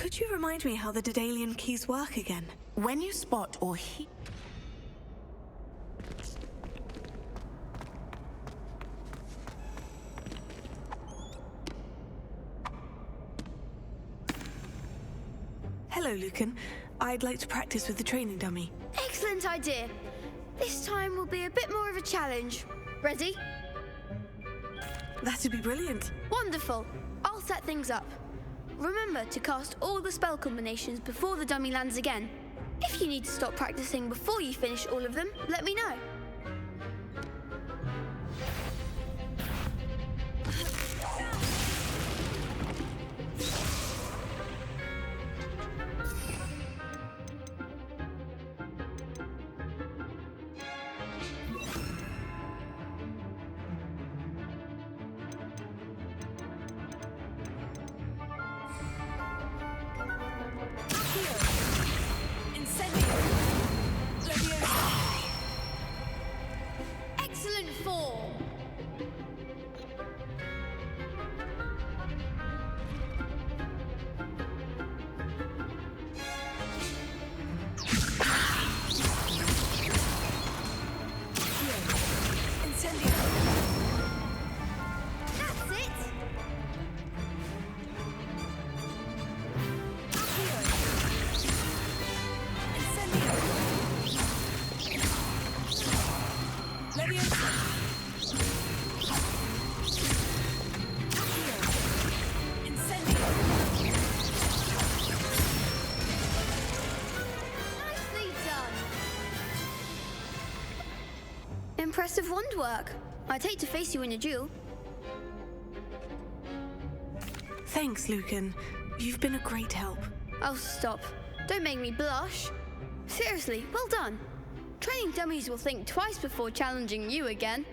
Could you remind me how the Daedalian keys work again? When you spot or hear... Hello, Lucan. I'd like to practice with the training dummy. Excellent idea. This time will be a bit more of a challenge. Ready? That'd be brilliant. Wonderful. I'll set things up. Remember to cast all the spell combinations before the dummy lands again. If you need to stop practicing before you finish all of them, let me know. Excellent form. That's it. Nicely done. Impressive wand work. I'd hate to face you in a duel. Thanks, Lucan. You've been a great help. Oh, stop. Don't make me blush. Seriously, well done. Training dummies will think twice before challenging you again.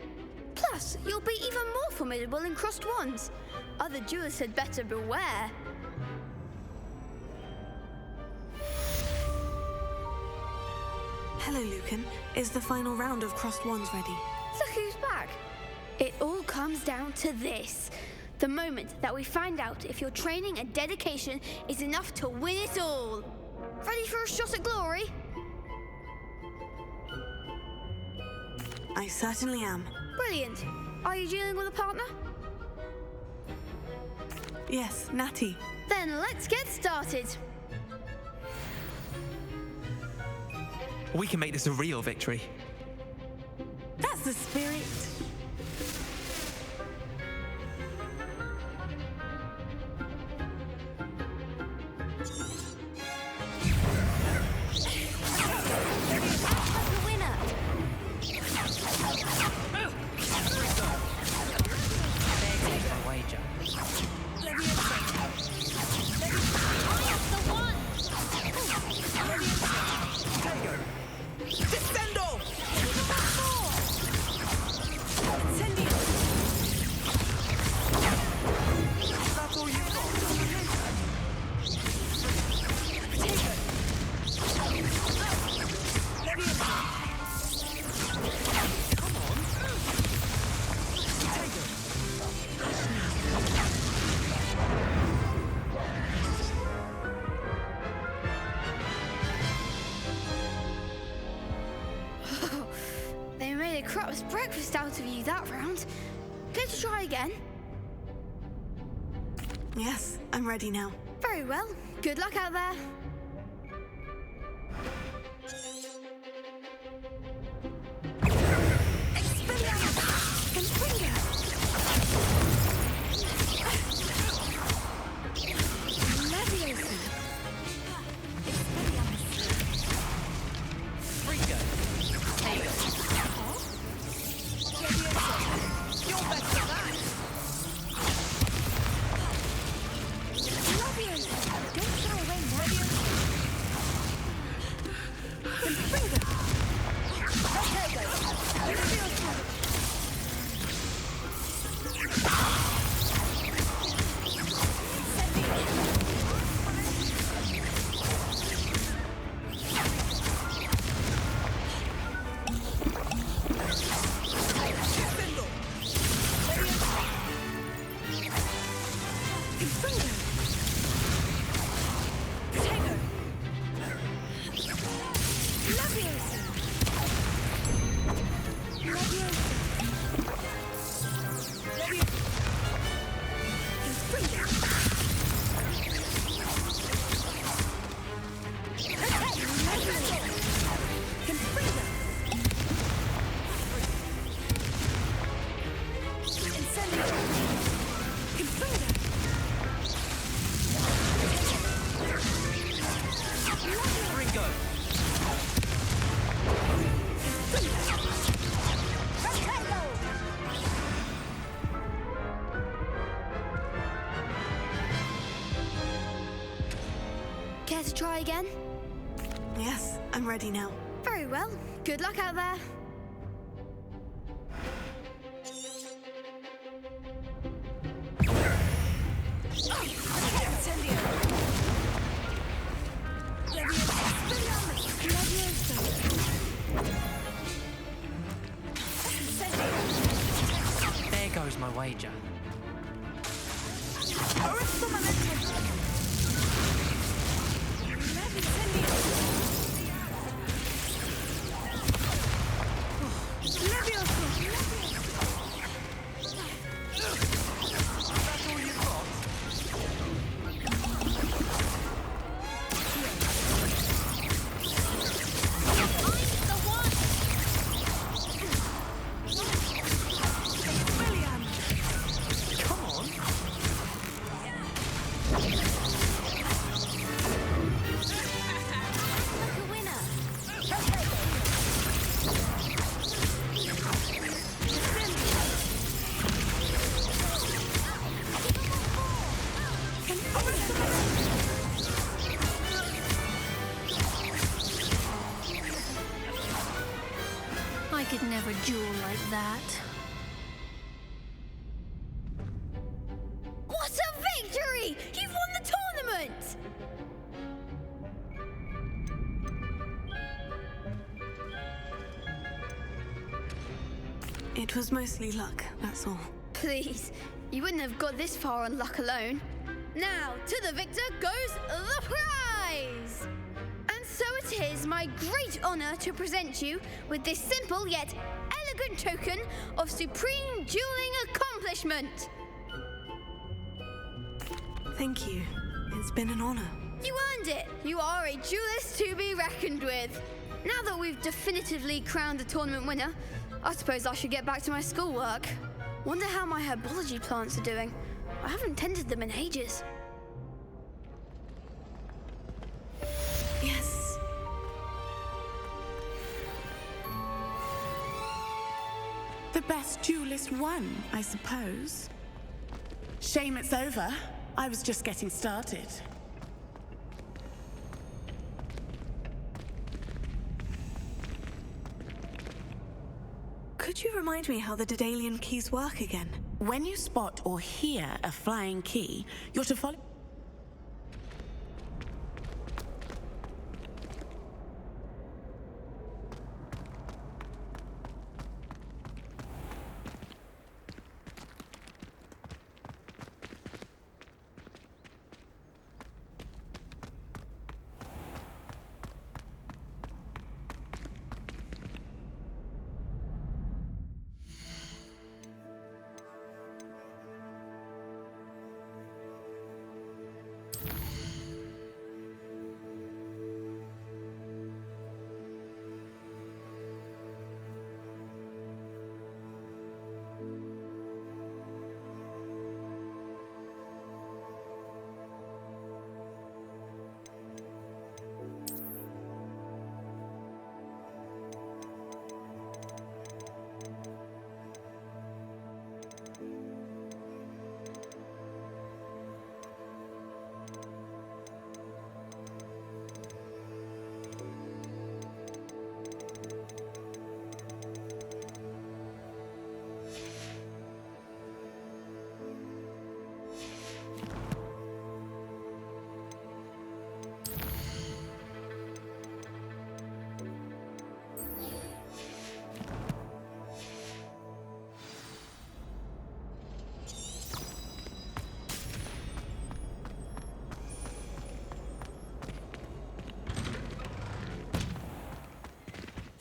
Plus, you'll be even more formidable in crossed wands. Other duelists had better beware. Hello, Lucan. Is the final round of crossed wands ready? Look who's back. It all comes down to this. The moment that we find out if your training and dedication is enough to win it all. Ready for a shot at glory? I certainly am. Brilliant. Are you dealing with a partner? Yes, Natty. Then let's get started. We can make this a real victory. That's the spirit. They made a crap's breakfast out of you that round. Care to try again? Yes, I'm ready now. Very well. Good luck out there. Don't shy away now. to try again? Yes, I'm ready now. Very well. Good luck out there. There goes my wager. I could never duel like that. What a victory! You've won the tournament! It was mostly luck, that's all. Please, you wouldn't have got this far on luck alone. Now, to the victor goes the prize! And so it is my great honor to present you with this simple yet elegant token of supreme dueling accomplishment. Thank you. It's been an honor. You earned it. You are a duelist to be reckoned with. Now that we've definitively crowned the tournament winner, I suppose I should get back to my schoolwork. Wonder how my herbology plants are doing. I haven't tended them in ages. Yes. The best duelist won, I suppose. Shame it's over. I was just getting started. Could you remind me how the Daedalian keys work again? When you spot or hear a flying key, you're to follow...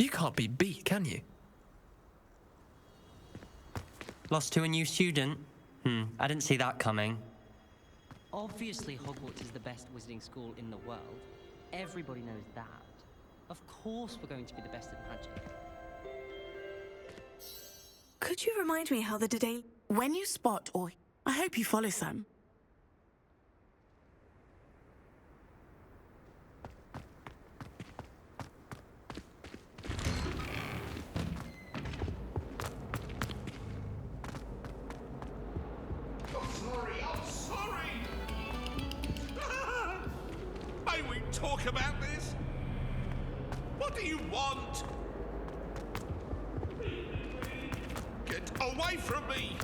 You can't be beat, can you? Lost to a new student? I didn't see that coming. Obviously, Hogwarts is the best wizarding school in the world. Everybody knows that. Of course we're going to be the best at magic. Could you remind me how the Daedalian... When you spot or... I hope you follow some. about this? What do you want? Get away from me!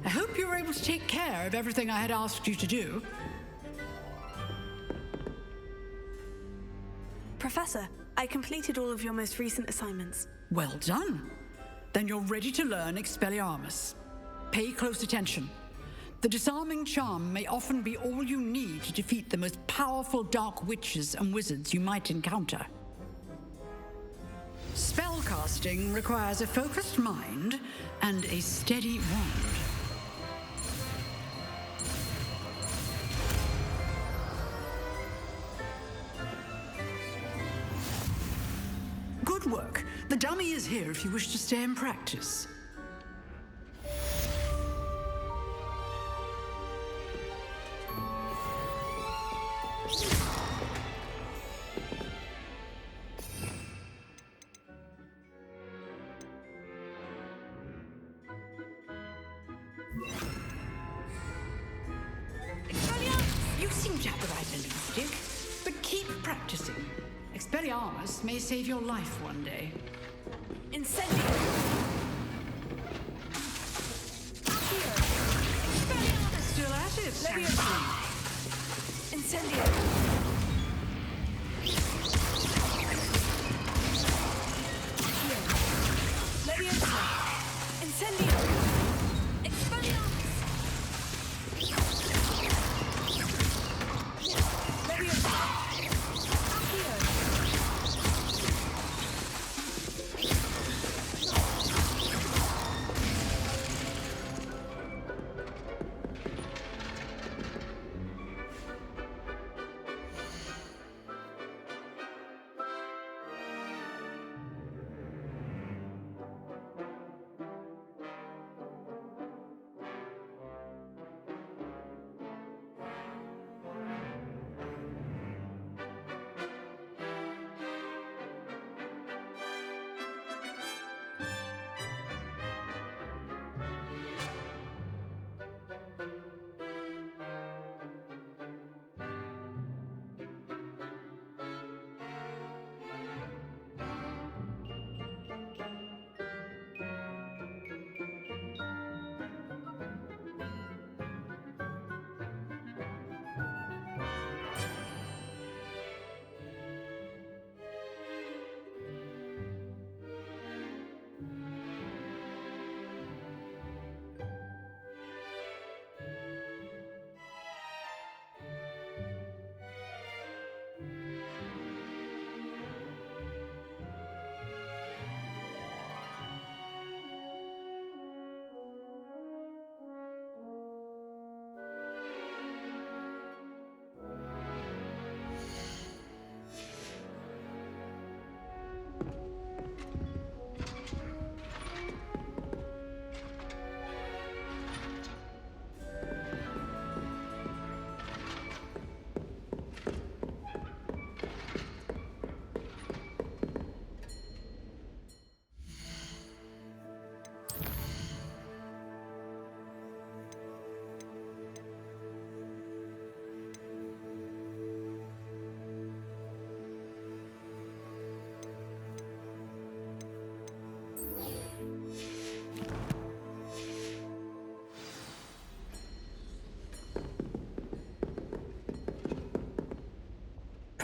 I hope you were able to take care of everything I had asked you to do. Professor, I completed all of your most recent assignments. Well done. Then you're ready to learn Expelliarmus. Pay close attention. The disarming charm may often be all you need to defeat the most powerful dark witches and wizards you might encounter. Spellcasting requires a focused mind and a steady wand. Good work. The dummy is here if you wish to stay and practice. You seem to have the right end of the stick, but keep practicing. Expelliarmus may save your life one day. Incendio! Here! Expelliarmus! Still at it, Leviosa! Incendio! Here! Leviosa! Incendio! Expelliarmus! Leviosa! Here!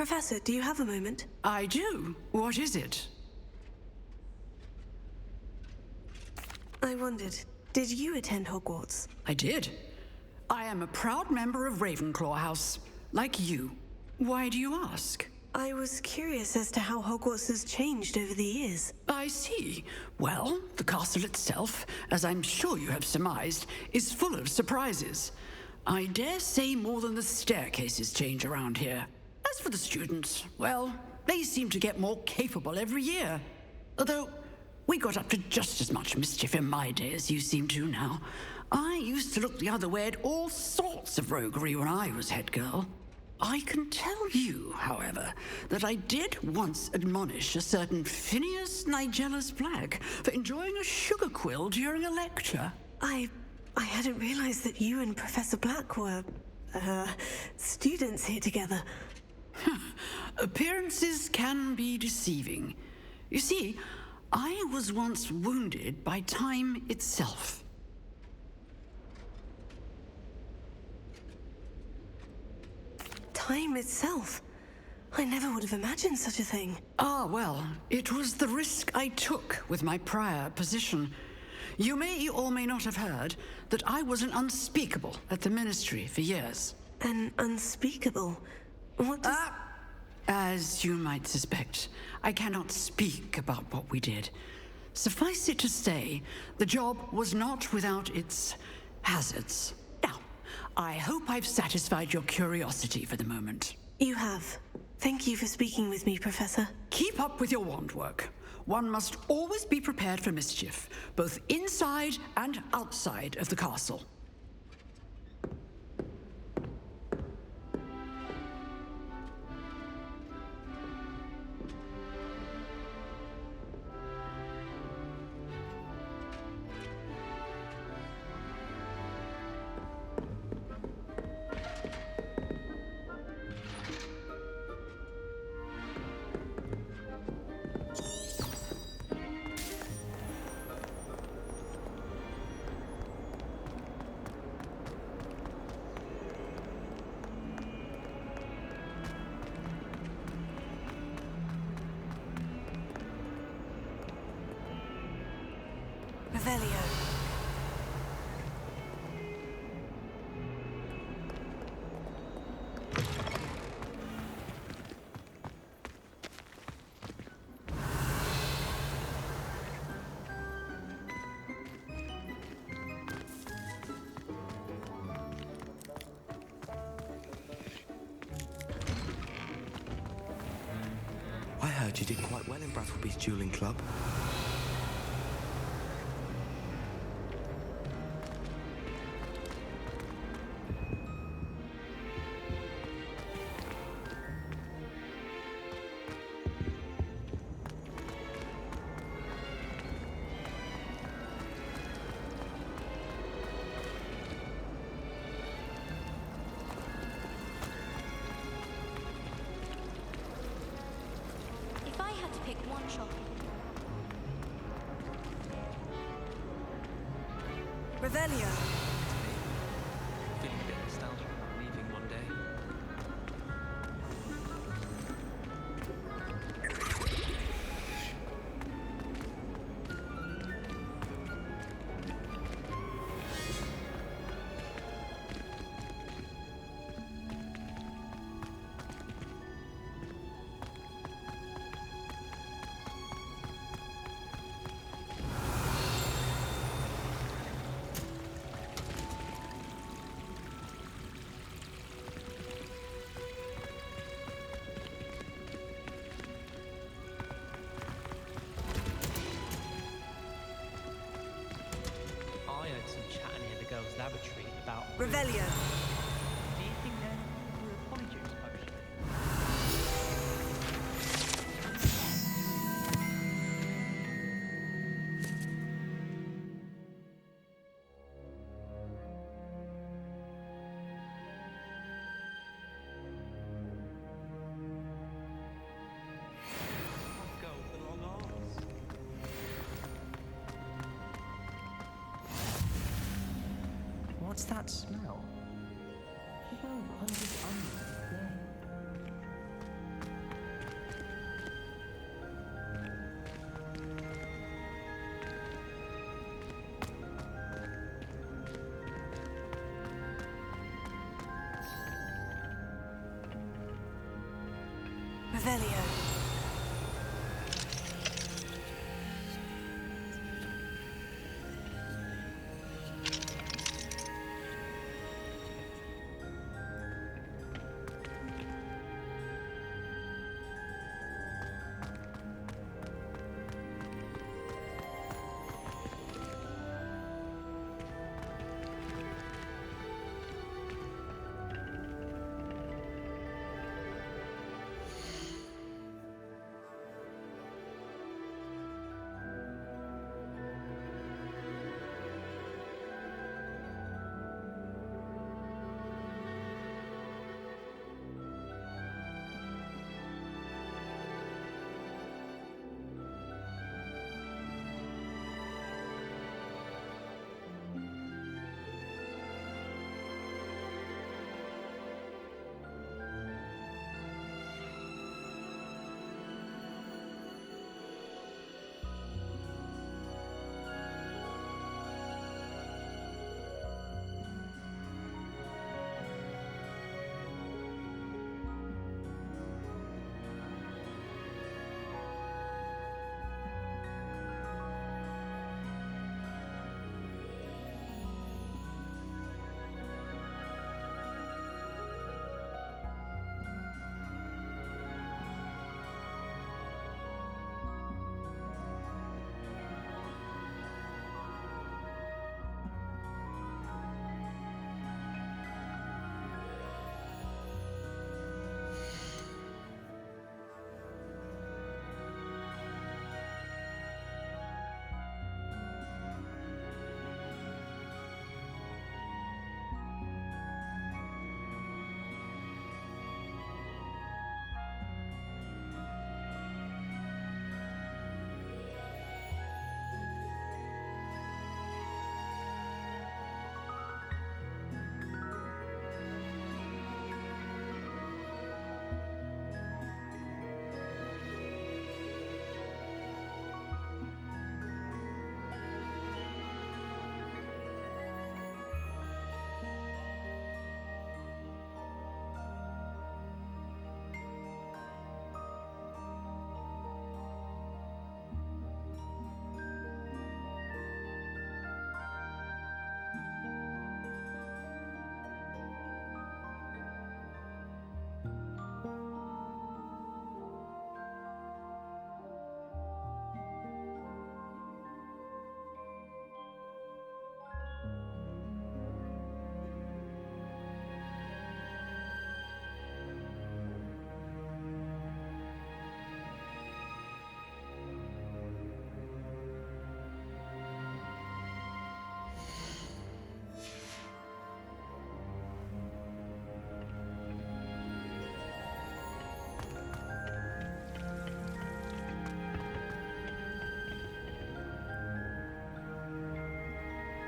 Professor, do you have a moment? I do. What is it? I wondered, did you attend Hogwarts? I did. I am a proud member of Ravenclaw House, like you. Why do you ask? I was curious as to how Hogwarts has changed over the years. I see. Well, the castle itself, as I'm sure you have surmised, is full of surprises. I dare say more than the staircases change around here. As for the students, well, they seem to get more capable every year. Although, we got up to just as much mischief in my day as you seem to now. I used to look the other way at all sorts of roguery when I was head girl. I can tell you, however, that I did once admonish a certain Phineas Nigellus Black for enjoying a sugar quill during a lecture. I hadn't realized that you and Professor Black were, students here together. Appearances can be deceiving. You see, I was once wounded by time itself. Time itself? I never would have imagined such a thing. Ah, well, it was the risk I took with my prior position. You may or may not have heard that I was an unspeakable at the Ministry for years. An unspeakable? What does... As you might suspect, I cannot speak about what we did. Suffice it to say, the job was not without its hazards. Now, I hope I've satisfied your curiosity for the moment. You have. Thank you for speaking with me, Professor. Keep up with your wand work. One must always be prepared for mischief, both inside and outside of the castle. Revelio. I heard you did quite well in Brattleby's dueling club. If I had to pick one shop. Revelio. Feeling a bit nostalgic about leaving one day. I heard some chat near the girls' lavatory about. Revelio. Do you think they're through a polyjuice potion? I'll go with the long arms. What's that smell? Revelio.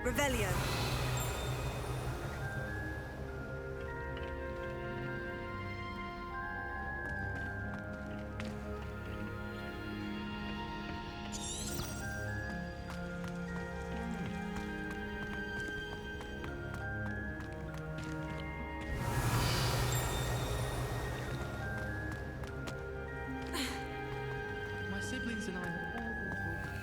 Revelio. My siblings and I have all been told.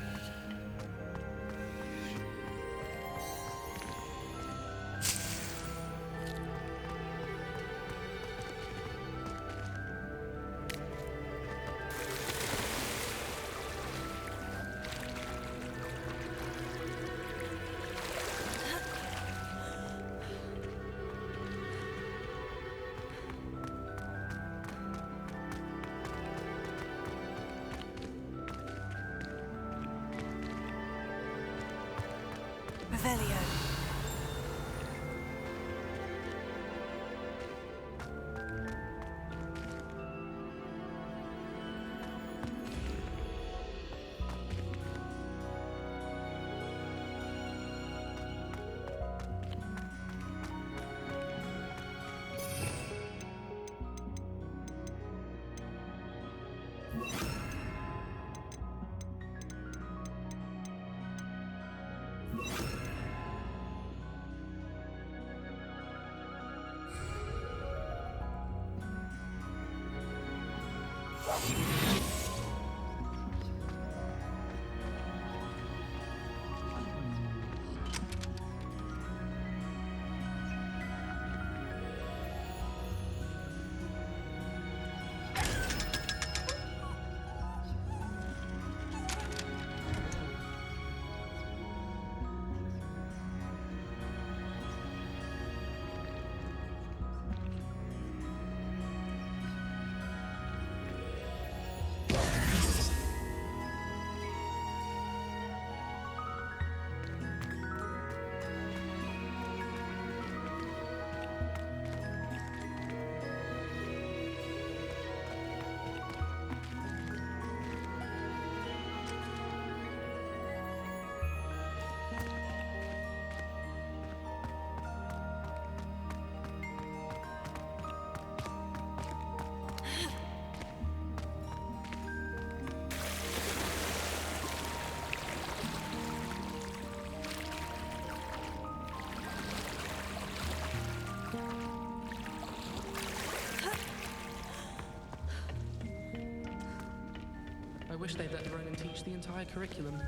wish they'd let Ronan teach the entire curriculum.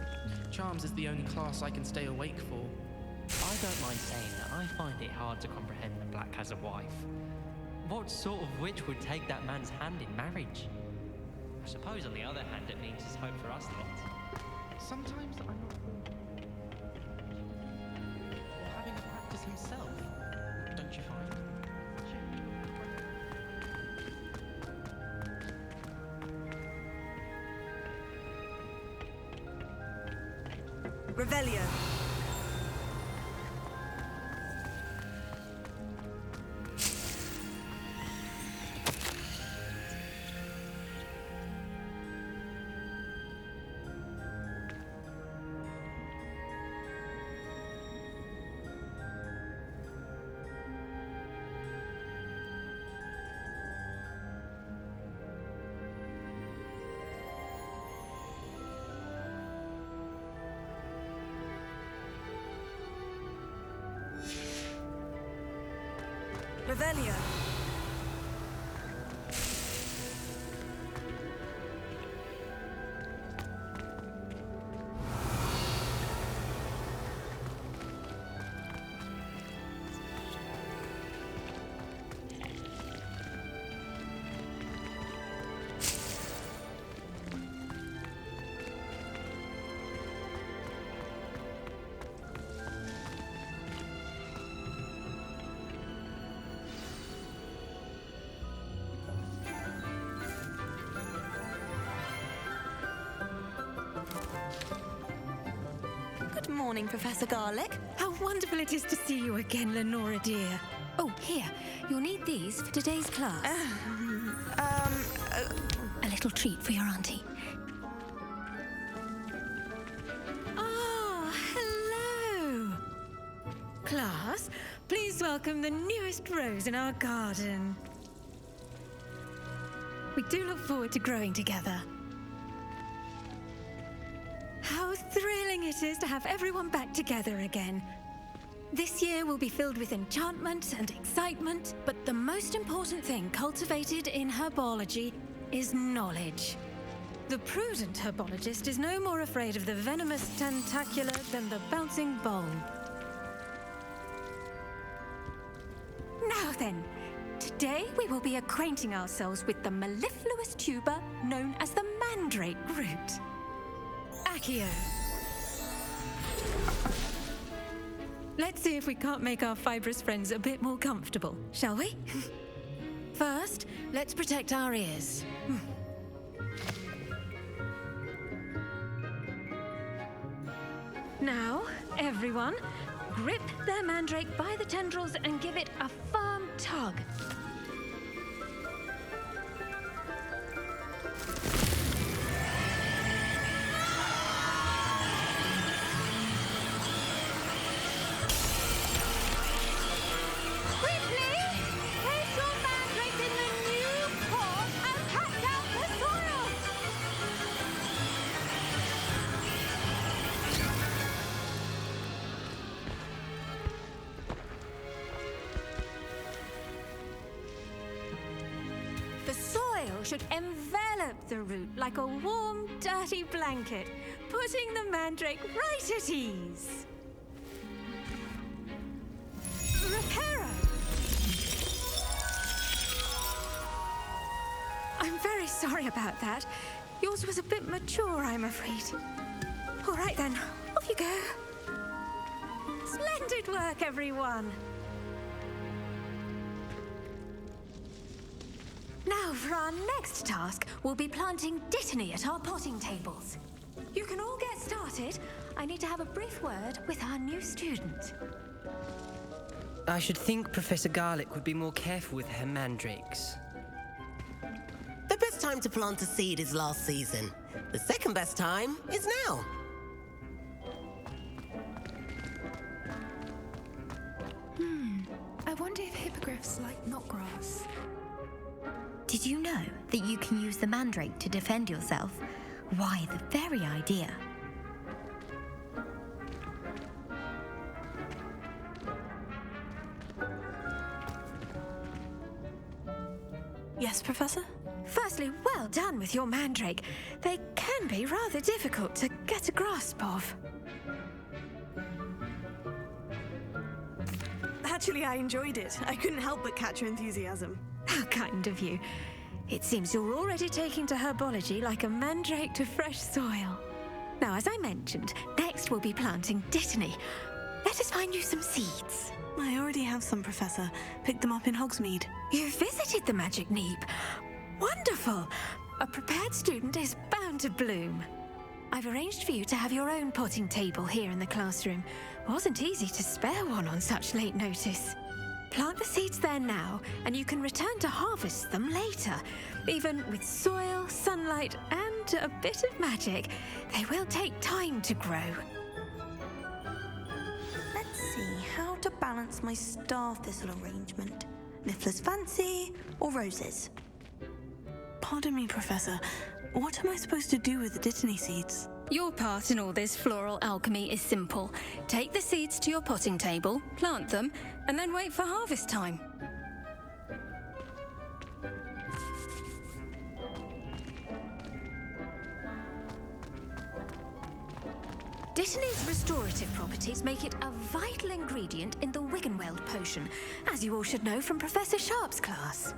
Charms is the only class I can stay awake for. I don't mind saying that I find it hard to comprehend that Black has a wife. What sort of witch would take that man's hand in marriage? I suppose on the other hand it means there's hope for us lot. Sometimes I'm not having a practice himself, don't you find? Revelio. Revelio. Good morning, Professor Garlick. How wonderful it is to see you again, Lenora dear. Oh, here, you'll need these for today's class. A little treat for your auntie. Ah, hello. Class, please welcome the newest rose in our garden. We do look forward to growing together. How thrilling it is to have everyone back together again. This year will be filled with enchantment and excitement, but the most important thing cultivated in herbology is knowledge. The prudent herbologist is no more afraid of the venomous tentacula than the bouncing bowl. Now then, today we will be acquainting ourselves with the mellifluous tuber known as the mandrake root. Accio. Let's see if we can't make our fibrous friends a bit more comfortable, shall we? First, let's protect our ears. Now, everyone, grip their mandrake by the tendrils and give it a firm tug. Should envelop the root like a warm, dirty blanket, putting the mandrake right at ease. Reparo! I'm very sorry about that. Yours was a bit mature, I'm afraid. All right then, off you go. Splendid work, everyone. Now, for our next task, we'll be planting dittany at our potting tables. You can all get started. I need to have a brief word with our new student. I should think Professor Garlick would be more careful with her mandrakes. The best time to plant a seed is last season. The second best time is now. I wonder if hippogriffs like knotgrass. Did you know that you can use the mandrake to defend yourself? Why, the very idea. Yes, Professor? Firstly, well done with your mandrake. They can be rather difficult to get a grasp of. Actually, I enjoyed it. I couldn't help but catch your enthusiasm. How kind of you. It seems you're already taking to herbology like a mandrake to fresh soil. Now, as I mentioned, next we'll be planting dittany. Let us find you some seeds. I already have some, Professor. Picked them up in Hogsmeade. You visited the Magic Neep. Wonderful! A prepared student is bound to bloom. I've arranged for you to have your own potting table here in the classroom. Wasn't easy to spare one on such late notice. Plant the seeds there now, and you can return to harvest them later. Even with soil, sunlight, and a bit of magic, they will take time to grow. Let's see how to balance my star thistle arrangement. Niffler's fancy or roses? Pardon me, Professor. What am I supposed to do with the dittany seeds? Your part in all this floral alchemy is simple. Take the seeds to your potting table, plant them, and then wait for harvest time. Dittany's restorative properties make it a vital ingredient in the Wiggenweld potion, as you all should know from Professor Sharp's class.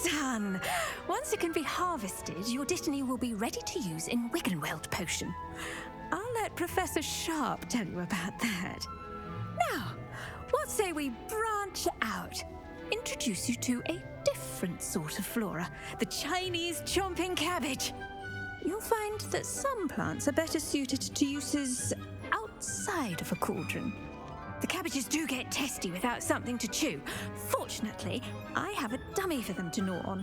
Done! Once it can be harvested, your dittany will be ready to use in Wiggenweld potion. I'll let Professor Sharp tell you about that. Now, what say we branch out? Introduce you to a different sort of flora, the Chinese chomping cabbage. You'll find that some plants are better suited to uses outside of a cauldron. The cabbages do get testy without something to chew. Fortunately, I have a dummy for them to gnaw on.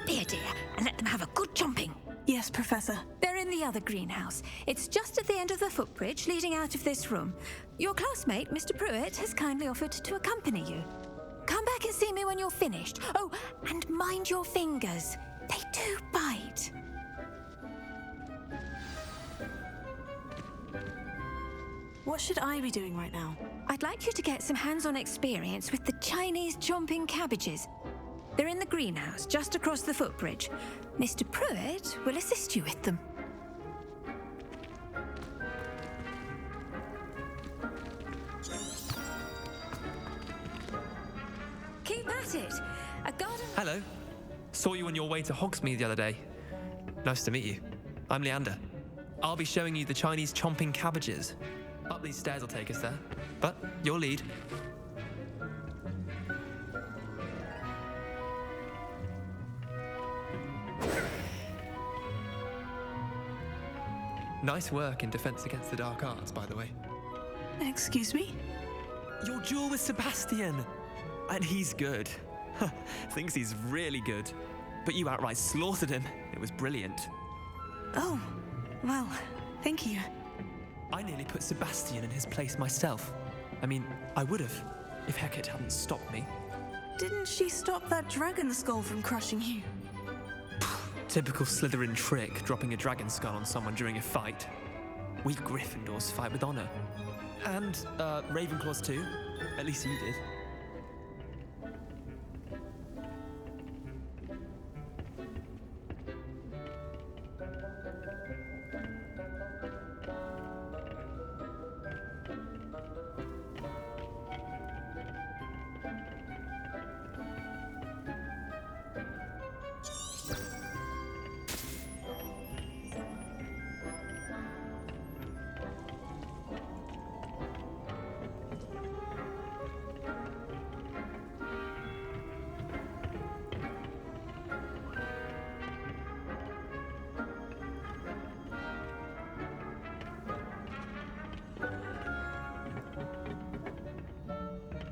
Be a dear and let them have a good chomping. Yes, Professor. They're in the other greenhouse. It's just at the end of the footbridge leading out of this room. Your classmate, Mr. Pruitt, has kindly offered to accompany you. Come back and see me when you're finished. Oh, and mind your fingers. They do bite. What should I be doing right now? I'd like you to get some hands-on experience with the Chinese chomping cabbages. They're in the greenhouse, just across the footbridge. Mr. Pruitt will assist you with them. Keep at it! A garden... Hello. Saw you on your way to Hogsmeade the other day. Nice to meet you. I'm Leander. I'll be showing you the Chinese chomping cabbages. Up these stairs will take us there, but your lead. Nice work in Defense Against the Dark Arts, by the way. Excuse me? Your duel with Sebastian! And he's good. Thinks he's really good. But you outright slaughtered him. It was brilliant. Oh, well, thank you. I nearly put Sebastian in his place myself. I mean, I would have, if Hecate hadn't stopped me. Didn't she stop that dragon skull from crushing you? Typical Slytherin trick, dropping a dragon skull on someone during a fight. We Gryffindors fight with honor. And, Ravenclaws too. At least you did.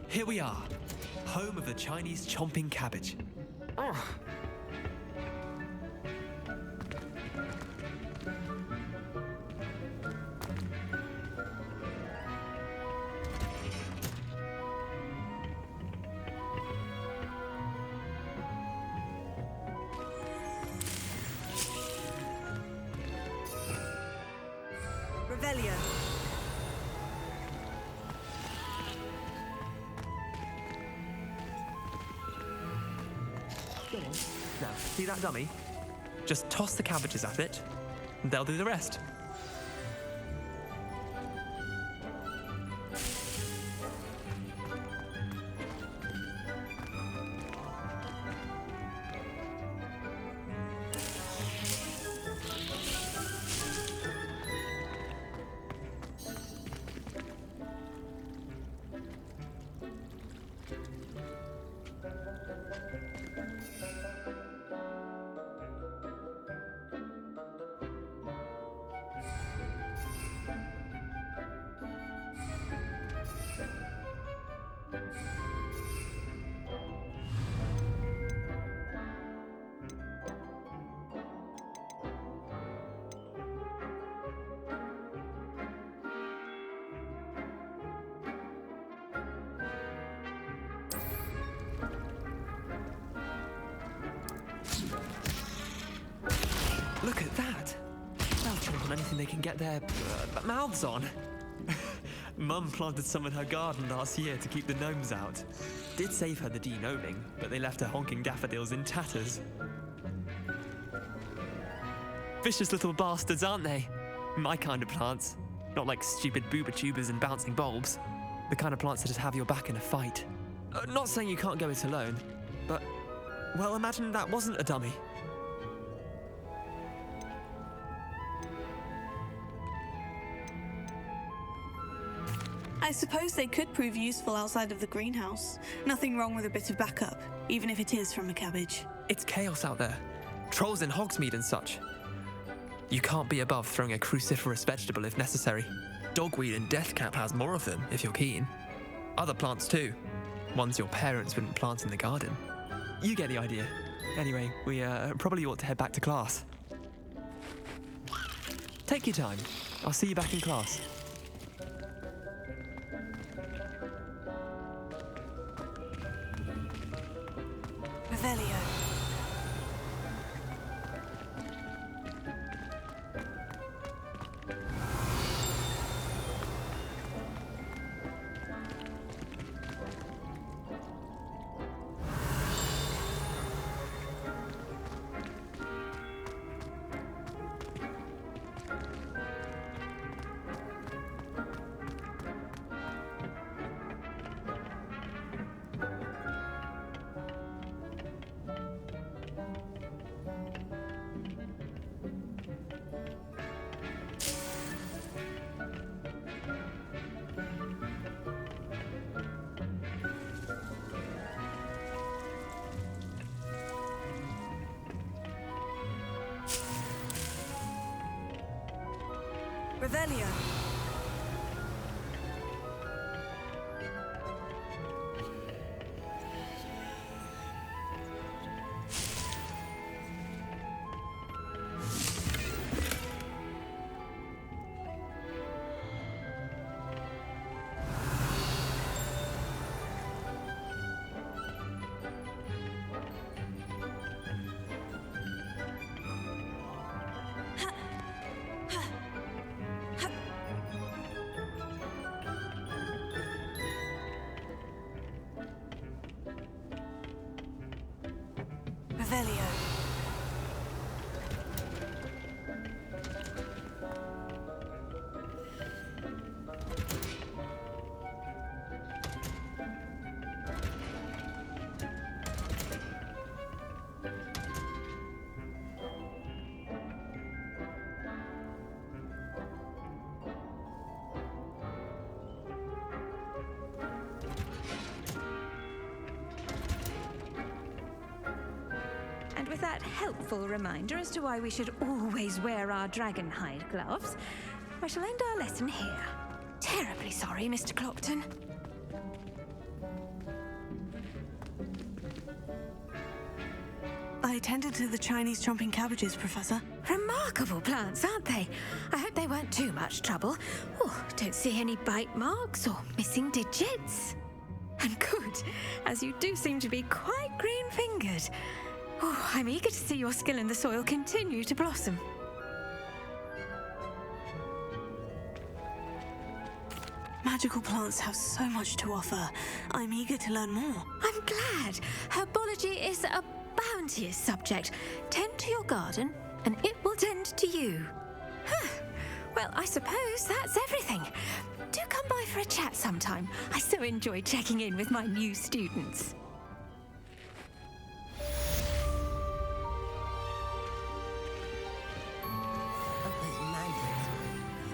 Here we are. home of the Chinese chomping cabbage. Oh. Revelio. Now, see that dummy? Just toss the cabbages at it, and they'll do the rest. Look at that! They'll chomp on anything they can get their mouths on. Mum planted some in her garden last year to keep the gnomes out. Did save her the de-gnoming, but they left her honking daffodils in tatters. Vicious little bastards, aren't they? My kind of plants. Not like stupid booba tubers and bouncing bulbs. The kind of plants that just have your back in a fight. Not saying you can't go it alone, but, well, imagine that wasn't a dummy. I suppose they could prove useful outside of the greenhouse. Nothing wrong with a bit of backup, even if it is from a cabbage. It's chaos out there. Trolls in Hogsmeade and such. You can't be above throwing a cruciferous vegetable if necessary. Dogweed and deathcap has more of them, if you're keen. Other plants too. Ones your parents wouldn't plant in the garden. You get the idea. Anyway, we probably ought to head back to class. Take your time. I'll see you back in class. Revelio. Revelio. Revelio. And with that helpful reminder as to why we should always wear our dragon hide gloves, I shall end our lesson here. Terribly sorry, Mr. Clopton. tended to the Chinese chomping cabbages, Professor. Remarkable plants, aren't they? I hope they weren't too much trouble. Oh, don't see any bite marks or missing digits. And good, as you do seem to be quite green-fingered. Oh, I'm eager to see your skill in the soil continue to blossom. Magical plants have so much to offer. I'm eager to learn more. I'm glad. Herbology is a bounteous subject. Tend to your garden, and it will tend to you. Huh. Well, I suppose that's everything. Do come by for a chat sometime. I so enjoy checking in with my new students. Those mandrakes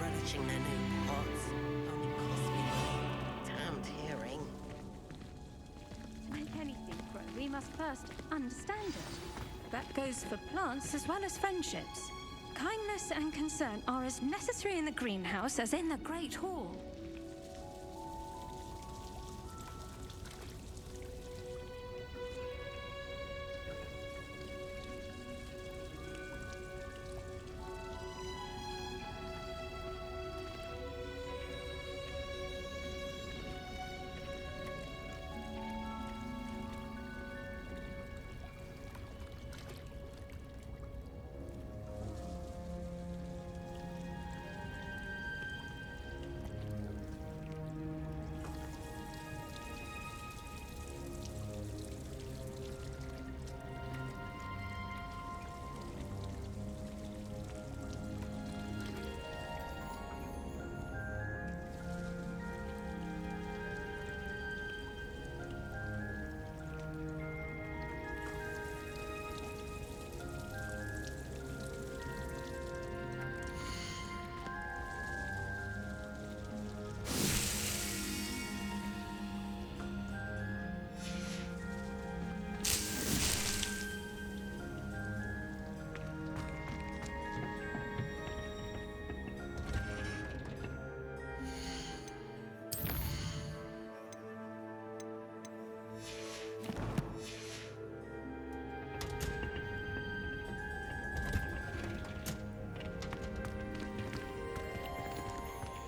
relishing their new pots. Only cost me damned hearing. To make anything grow, we must first understand it. That goes for plants as well as friendships. Kindness and concern are as necessary in the greenhouse as in the Great Hall.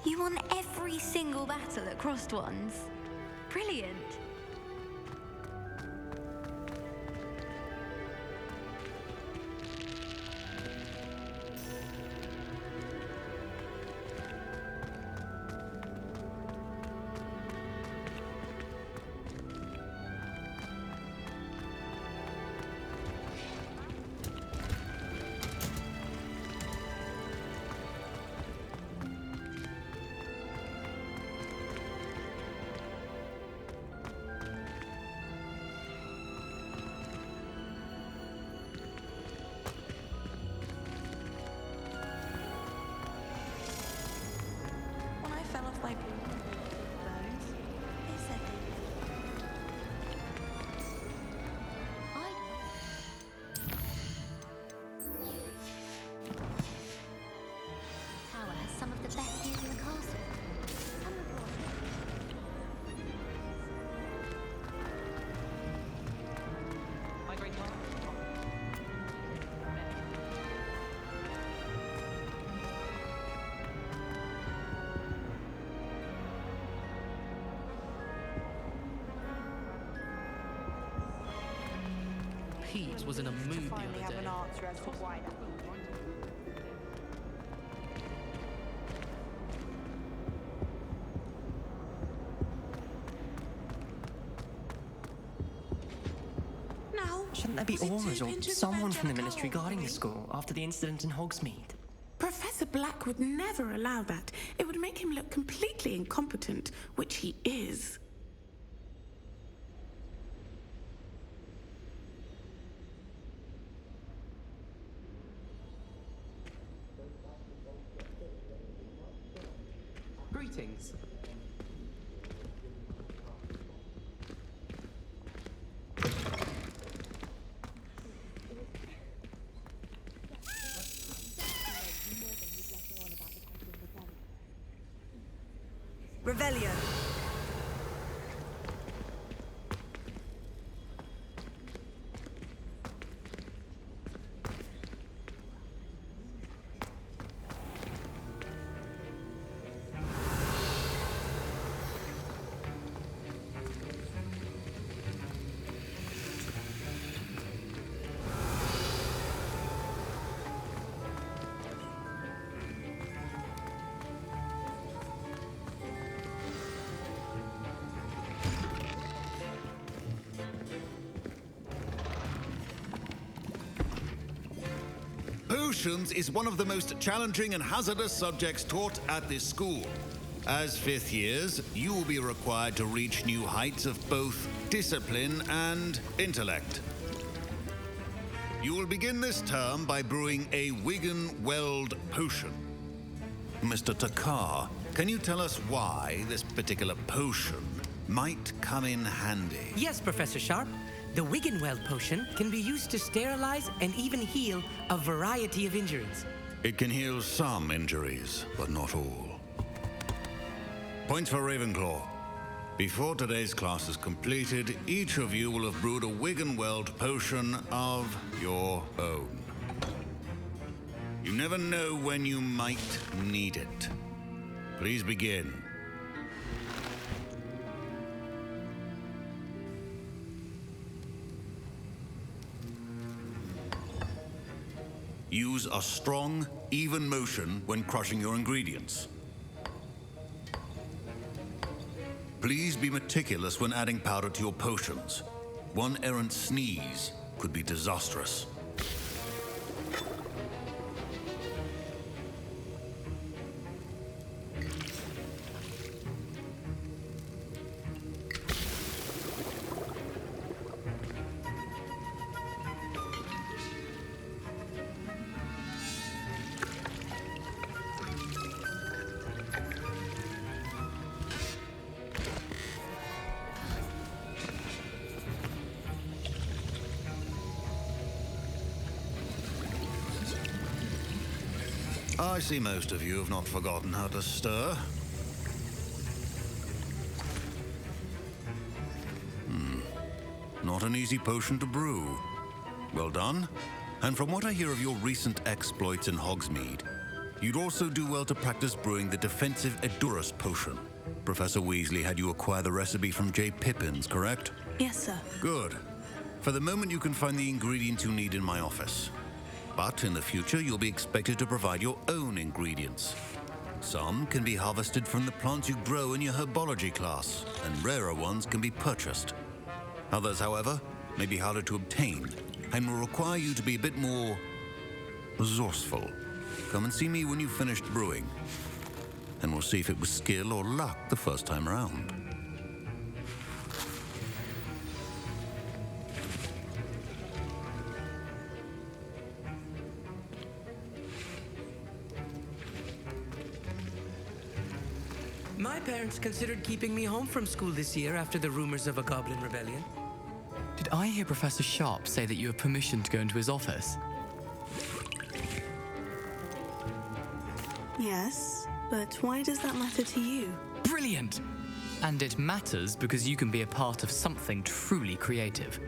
You won every single battle at Crossed Ones. Brilliant. When I fell off my bones, they said Tower has some of the best views in the castle. My great father. Pete was in a mood the other day. answer as to why that. Now, shouldn't there be auras or someone from the ministry guarding the school after the incident in Hogsmeade? Professor Black would never allow that. It would make him look completely incompetent, which he is. Greetings. Revelio. Potions is one of the most challenging and hazardous subjects taught at this school. As fifth years, you will be required to reach new heights of both discipline and intellect. You will begin this term by brewing a Wiggenweld potion. Mr. Takar, can you tell us why this particular potion might come in handy? Yes, Professor Sharp. The Wiggenweld potion can be used to sterilize and even heal a variety of injuries. It can heal some injuries, but not all. Points for Ravenclaw. Before today's class is completed, each of you will have brewed a Wiggenweld potion of your own. You never know when you might need it. Please begin. Use a strong, even motion when crushing your ingredients. Please be meticulous when adding powder to your potions. One errant sneeze could be disastrous. I see most of you have not forgotten how to stir. Not an easy potion to brew. Well done. And from what I hear of your recent exploits in Hogsmeade, you'd also do well to practice brewing the defensive Edurus potion. Professor Weasley had you acquire the recipe from J. Pippins, correct? Yes, sir. Good. For the moment, you can find the ingredients you need in my office. But in the future, you'll be expected to provide your own ingredients. Some can be harvested from the plants you grow in your herbology class, and rarer ones can be purchased. Others, however, may be harder to obtain, and will require you to be a bit more resourceful. Come and see me when you've finished brewing, and we'll see if it was skill or luck the first time around. My parents considered keeping me home from school this year after the rumors of a goblin rebellion. Did I hear Professor Sharp say that you have permission to go into his office? Yes, but why does that matter to you? Brilliant! And it matters because you can be a part of something truly creative.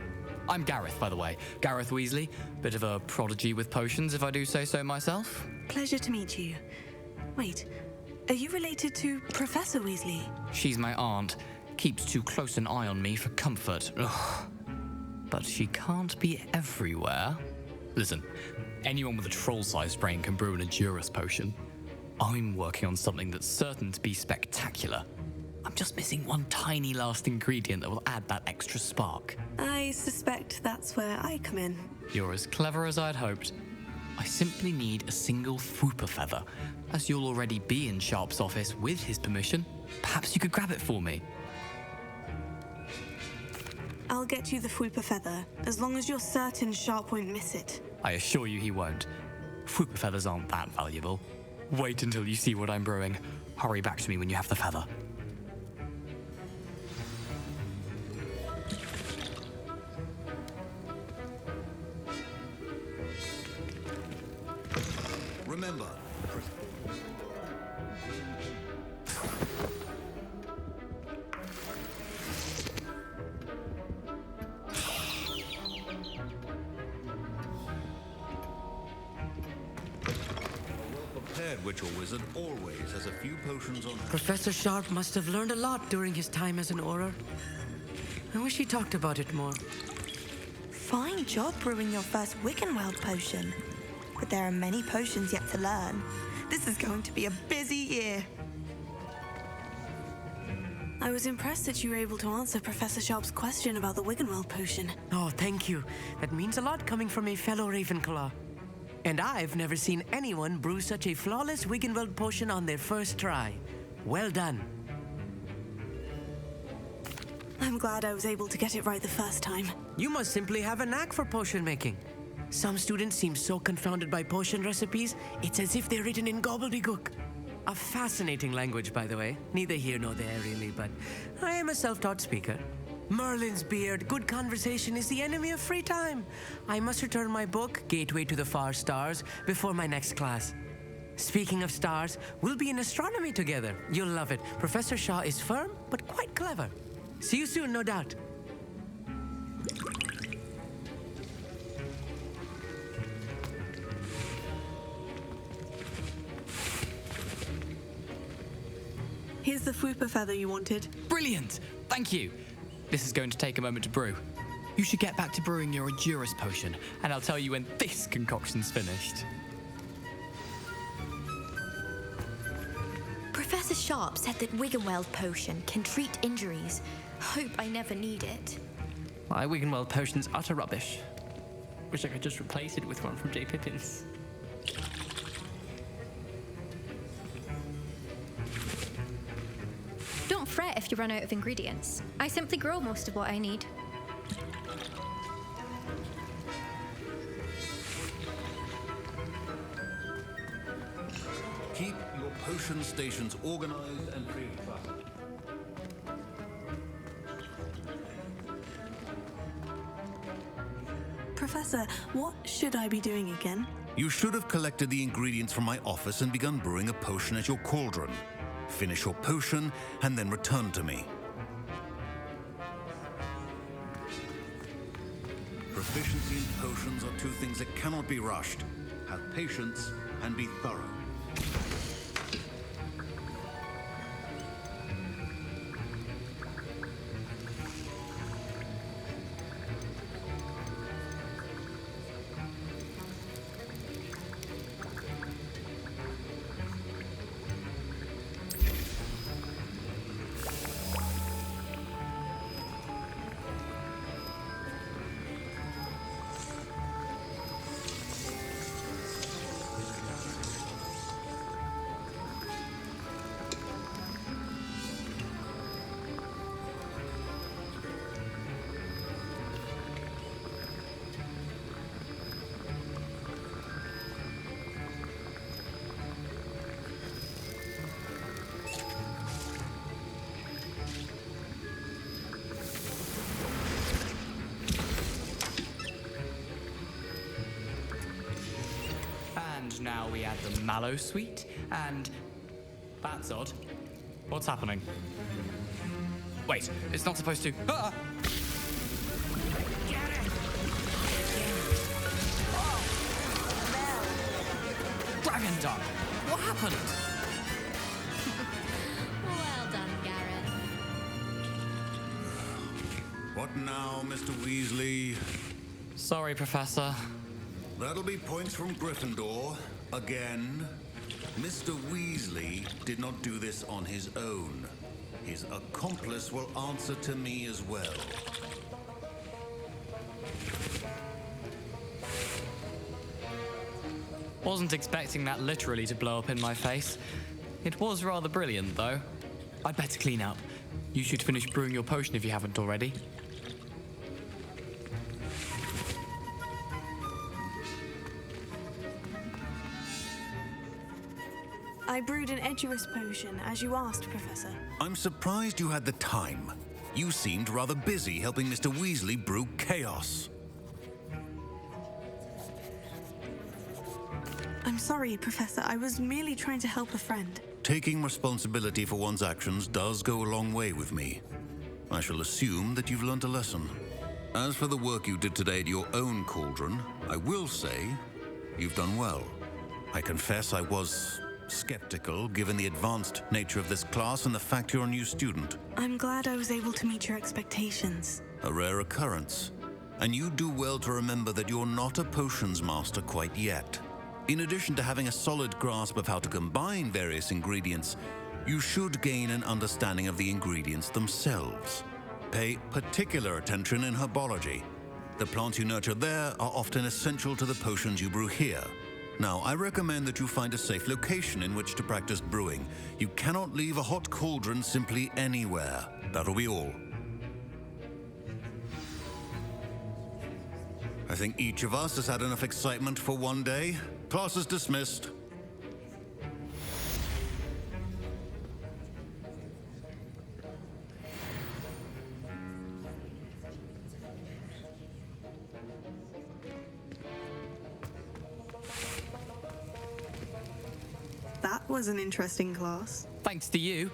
I'm Gareth, by the way. Gareth Weasley. Bit of a prodigy with potions, if I do say so myself. Pleasure to meet you. Wait, are you related to Professor Weasley? She's my aunt. Keeps too close an eye on me for comfort. Ugh. But she can't be everywhere. Listen, anyone with a troll-sized brain can brew an Edurus potion. I'm working on something that's certain to be spectacular. I'm just missing one tiny last ingredient that will add that extra spark. I suspect that's where I come in. You're as clever as I'd hoped. I simply need a single Fwooper feather. As you'll already be in Sharp's office with his permission, perhaps you could grab it for me. I'll get you the Fwooper feather, as long as you're certain Sharp won't miss it. I assure you he won't. Fwooper feathers aren't that valuable. Wait until you see what I'm brewing. Hurry back to me when you have the feather. Remember, witch or wizard always has a few potions on hand. Professor Sharp must have learned a lot during his time as an Auror. I wish he talked about it more. Fine job brewing your first Wiggenweld potion. But there are many potions yet to learn. This is going to be a busy year. I was impressed that you were able to answer Professor Sharp's question about the Wiggenweld potion. Oh, thank you. That means a lot coming from a fellow Ravenclaw. And I've never seen anyone brew such a flawless Wiggenweld potion on their first try. Well done. I'm glad I was able to get it right the first time. You must simply have a knack for potion making. Some students seem so confounded by potion recipes, it's as if they're written in gobbledygook. A fascinating language, by the way. Neither here nor there, really, but I am a self-taught speaker. Merlin's beard, good conversation is the enemy of free time. I must return my book, Gateway to the Far Stars, before my next class. Speaking of stars, we'll be in astronomy together. You'll love it. Professor Shaw is firm, but quite clever. See you soon, no doubt. Here's the Fwooper feather you wanted. Brilliant! Thank you. This is going to take a moment to brew. You should get back to brewing your Edurus potion, and I'll tell you when this concoction's finished. Professor Sharp said that Wiggenweld potion can treat injuries. Hope I never need it. My Wiggenweld potion's utter rubbish. Wish I could just replace it with one from J. Pippin's. Don't fret if you run out of ingredients. I simply grow most of what I need. Keep your potion stations organized and free of clutter. Professor, what should I be doing again? You should have collected the ingredients from my office and begun brewing a potion at your cauldron. Finish your potion and then return to me. Proficiency in potions are two things that cannot be rushed. Have patience and be thorough. And now we add the mallow sweet, and... That's odd. What's happening? Wait, it's not supposed to... Ah! Dragon Duck! What happened? Well done, Garrett. What now, Mr. Weasley? Sorry, Professor. That'll be points from Gryffindor. Again. Mr. Weasley did not do this on his own. His accomplice will answer to me as well. Wasn't expecting that literally to blow up in my face. It was rather brilliant, though. I'd better clean up. You should finish brewing your potion if you haven't already. I brewed an Edurus potion, as you asked, Professor. I'm surprised you had the time. You seemed rather busy helping Mr. Weasley brew chaos. I'm sorry, Professor. I was merely trying to help a friend. Taking responsibility for one's actions does go a long way with me. I shall assume that you've learnt a lesson. As for the work you did today at your own cauldron, I will say you've done well. I confess I was skeptical, given the advanced nature of this class and the fact you're a new student. I'm glad I was able to meet your expectations. A rare occurrence. And you do well to remember that you're not a potions master quite yet. In addition to having a solid grasp of how to combine various ingredients, you should gain an understanding of the ingredients themselves. Pay particular attention in herbology. The plants you nurture there are often essential to the potions you brew here. Now, I recommend that you find a safe location in which to practice brewing. You cannot leave a hot cauldron simply anywhere. That'll be all. I think each of us has had enough excitement for one day. Class is dismissed. That was an interesting class. Thanks to you.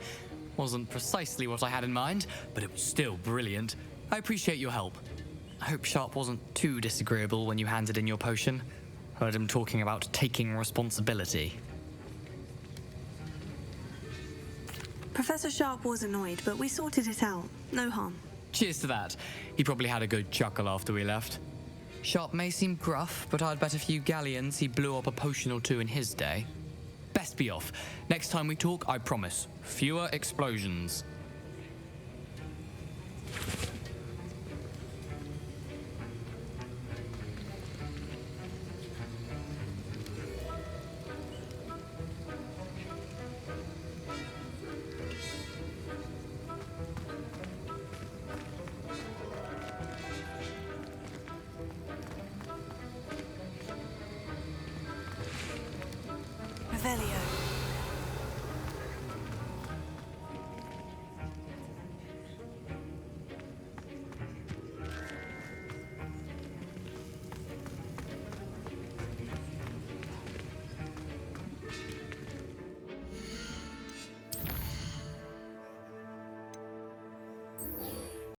Wasn't precisely what I had in mind, but it was still brilliant. I appreciate your help. I hope Sharp wasn't too disagreeable when you handed in your potion. Heard him talking about taking responsibility. Professor Sharp was annoyed, but we sorted it out. No harm. Cheers to that. He probably had a good chuckle after we left. Sharp may seem gruff, but I'd bet a few galleons he blew up a potion or two in his day. Best be off. Next time we talk, I promise, fewer explosions.